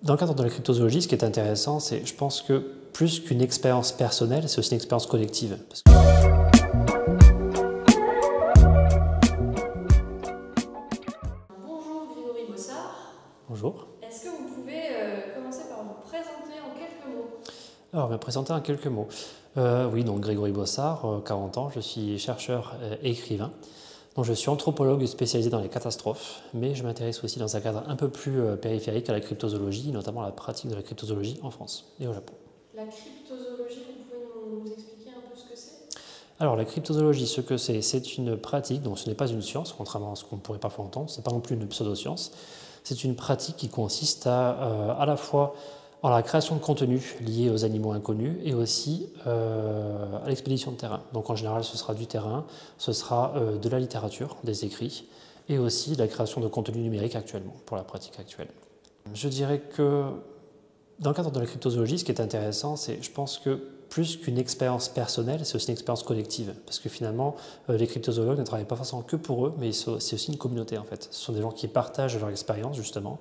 Dans le cadre de la cryptozoologie, ce qui est intéressant, c'est, je pense que plus qu'une expérience personnelle, c'est aussi une expérience collective. Bonjour Grégory Bossard. Bonjour. Est-ce que vous pouvez commencer par vous présenter en quelques mots? Alors, je vais me présenter en quelques mots. Oui, donc Grégory Bossard, 40 ans, je suis chercheur et écrivain. Donc, je suis anthropologue spécialisé dans les catastrophes, mais je m'intéresse aussi dans un cadre un peu plus périphérique à la cryptozoologie, notamment à la pratique de la cryptozoologie en France et au Japon. La cryptozoologie, vous pouvez nous expliquer un peu ce que c'est? Alors, la cryptozoologie, ce que c'est une pratique, donc ce n'est pas une science, contrairement à ce qu'on pourrait parfois entendre, ce n'est pas non plus une pseudo-science. C'est une pratique qui consiste à la fois en la création de contenu liés aux animaux inconnus et aussi à l'expédition de terrain. Donc en général, ce sera du terrain, ce sera de la littérature, des écrits, et aussi la création de contenu numérique actuellement, pour la pratique actuelle. Je dirais que dans le cadre de la cryptozoologie, ce qui est intéressant, c'est, je pense que plus qu'une expérience personnelle, c'est aussi une expérience collective. Parce que finalement, les cryptozoologues ne travaillent pas forcément que pour eux, mais c'est aussi une communauté en fait. Ce sont des gens qui partagent leur expérience justement,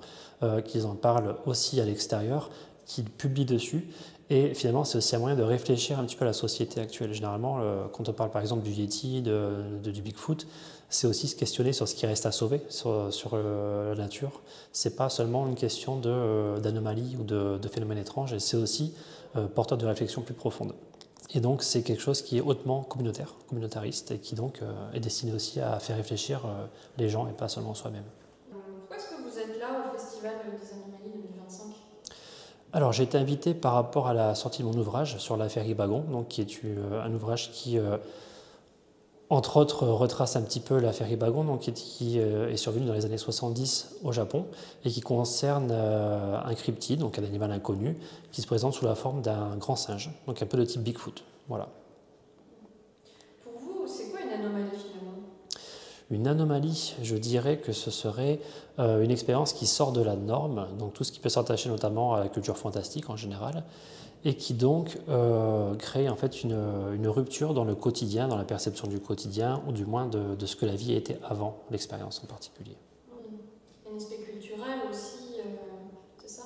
qui en parlent aussi à l'extérieur, qui publient dessus. Et finalement, c'est aussi un moyen de réfléchir un petit peu à la société actuelle. Généralement, quand on parle par exemple du Yeti, du Bigfoot, c'est aussi se questionner sur ce qui reste à sauver, sur la nature. Ce n'est pas seulement une question d'anomalie ou de phénomènes étranges, et c'est aussi porteur de réflexion plus profonde. Et donc, c'est quelque chose qui est hautement communautaire, communautariste, et qui donc est destiné aussi à faire réfléchir les gens et pas seulement soi-même. Pourquoi est-ce que vous êtes là au Festival des Anomalies 2025? Alors, j'ai été invité par rapport à la sortie de mon ouvrage sur l'affaire Ibagon, donc, qui est un ouvrage qui, entre autres, retrace un petit peu l'affaire Ibagon, donc, qui est survenue dans les années 70 au Japon et qui concerne un cryptide, donc un animal inconnu, qui se présente sous la forme d'un grand singe, donc un peu de type Bigfoot. Voilà. Pour vous, c'est quoi une anomalie finalement? Une anomalie, je dirais que ce serait une expérience qui sort de la norme, donc tout ce qui peut s'attacher notamment à la culture fantastique en général, et qui donc crée en fait une rupture dans le quotidien, dans la perception du quotidien, ou du moins de ce que la vie était avant l'expérience en particulier. Il y a un aspect culturel aussi, c'est ça?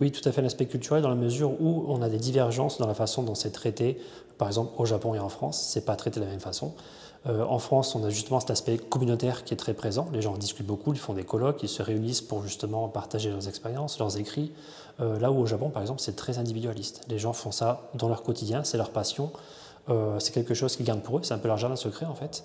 Oui, tout à fait, l'aspect culturel dans la mesure où on a des divergences dans la façon dont c'est traité. Par exemple, au Japon et en France, c'est pas traité de la même façon. En France, on a justement cet aspect communautaire qui est très présent. Les gens en discutent beaucoup, ils font des colloques, ils se réunissent pour justement partager leurs expériences, leurs écrits. Là où au Japon, par exemple, c'est très individualiste. Les gens font ça dans leur quotidien, c'est leur passion. C'est quelque chose qu'ils gardent pour eux, c'est un peu leur jardin secret en fait.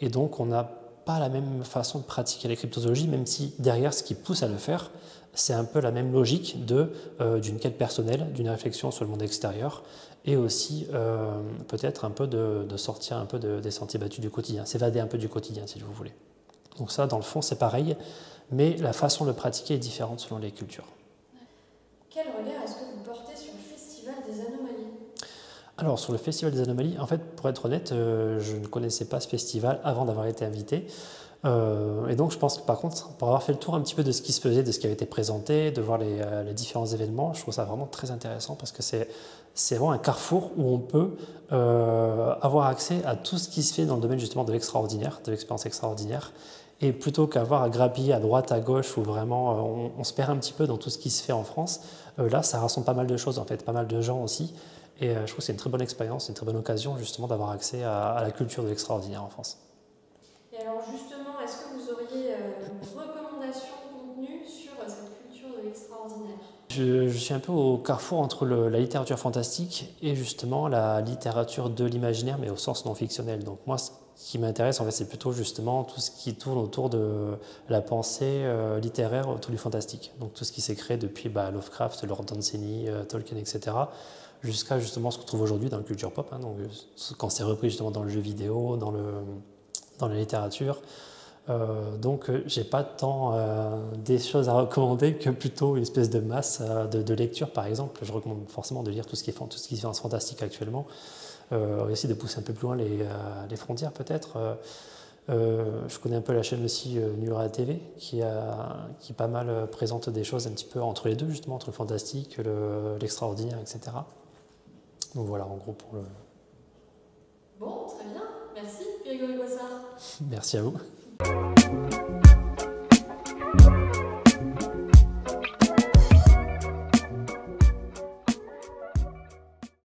Et donc, on n'a pas la même façon de pratiquer la cryptozoologie, même si derrière, ce qui pousse à le faire, c'est un peu la même logique d'une quête personnelle, d'une réflexion sur le monde extérieur, et aussi peut-être un peu de sortir un peu des sentiers battus du quotidien, s'évader un peu du quotidien si vous voulez. Donc ça, dans le fond, c'est pareil, mais la façon de le pratiquer est différente selon les cultures. Quel regard est-ce que vous portez sur le Festival des Anomalies? Alors sur le Festival des Anomalies, en fait, pour être honnête, je ne connaissais pas ce festival avant d'avoir été invité. Et donc je pense que par contre, pour avoir fait le tour un petit peu de ce qui se faisait, de ce qui avait été présenté, de voir les différents événements, je trouve ça vraiment très intéressant parce que c'est vraiment un carrefour où on peut avoir accès à tout ce qui se fait dans le domaine justement de l'extraordinaire, de l'expérience extraordinaire. Et plutôt qu'avoir à grappiller à droite, à gauche, où vraiment on se perd un petit peu dans tout ce qui se fait en France, là ça rassemble pas mal de choses en fait, pas mal de gens aussi. Et je trouve que c'est une très bonne expérience, une très bonne occasion justement d'avoir accès à la culture de l'extraordinaire en France. Et alors justement, est-ce que vous auriez une recommandation de contenu sur cette culture de l'extraordinaire? Je suis un peu au carrefour entre la littérature fantastique et justement la littérature de l'imaginaire, mais au sens non fictionnel. Donc moi, ce qui m'intéresse, en fait, c'est plutôt justement tout ce qui tourne autour de la pensée littéraire autour du fantastique. Donc tout ce qui s'est créé depuis Lovecraft, Lord Dunsany, Tolkien, etc., jusqu'à justement ce qu'on trouve aujourd'hui dans la culture pop. Donc, quand c'est repris justement dans le jeu vidéo, dans la littérature. Donc j'ai pas tant des choses à recommander que plutôt une espèce de masse de lecture par exemple. Je recommande forcément de lire tout ce qui est fantastique actuellement, essayer de pousser un peu plus loin les frontières peut-être. Je connais un peu la chaîne aussi Nura TV qui pas mal présente des choses un petit peu entre les deux justement, entre le fantastique, l'extraordinaire, etc. Donc voilà en gros pour le... Bon, très bien, merci Grégory Bossard. Merci à vous.